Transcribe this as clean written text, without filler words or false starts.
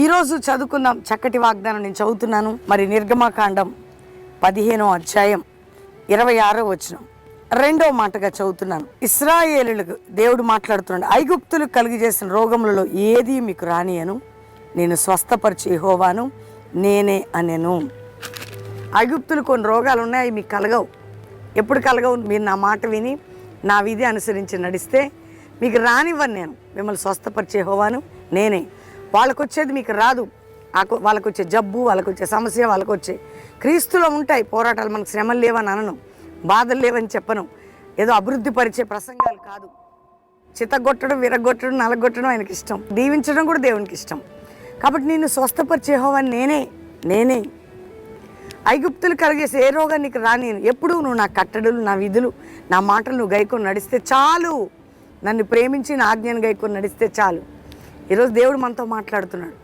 ఈరోజు చదువుకుందాం చక్కటి వాగ్దానం. నేను చదువుతున్నాను. మరి నిర్గమకాండం 15వ అధ్యాయం 26వ వచనం 2వ మాటగా చదువుతున్నాను. ఇశ్రాయేలులకు దేవుడు మాట్లాడుతున్నాడు. ఐగుప్తులు కలిగజేసిన రోగములలో ఏది మీకు రానియను, నేను స్వస్థపరిచే యెహోవాను నేనే అనెను. ఐగుప్తులు కొన్ని రోగాలు ఉన్నాయి, అవి మీకు కలగవు. ఎప్పుడు కలగవు? మీరు నా మాట విని నా విధి అనుసరించి నడిస్తే మీకు రానివ్వను. నేను మిమ్మల్ని స్వస్థపరిచే యెహోవాను నేనే. వాళ్ళకు వచ్చేది మీకు రాదు. వాళ్ళకు వచ్చే జబ్బు, వాళ్ళకు వచ్చే సమస్య, వాళ్ళకు వచ్చే క్రీస్తులో ఉంటాయి పోరాటాలు. మనకు శ్రమలు లేవని అనను, బాధలు లేవని చెప్పను. ఏదో అభివృద్ధి పరిచే ప్రసంగాలు కాదు. చితగొట్టడం, విరగొట్టడం, నలగొట్టడం ఆయనకి ఇష్టం. దీవించడం కూడా దేవునికి ఇష్టం. కాబట్టి నేను స్వస్థపరిచే యెహోవాను నేనే. ఐగుప్తులు కలిగేసి ఏ రోగాన్ని నీకు రానియను. ఎప్పుడు నువ్వు నా కట్టడలు, నా విధులు, నా మాటలు నువ్వు గైకొని నడిస్తే చాలు. నన్ను ప్రేమించి నా ఆజ్ఞను గైకొని నడిస్తే చాలు. ఈరోజు దేవుడు మనతో మాట్లాడుతున్నాడు.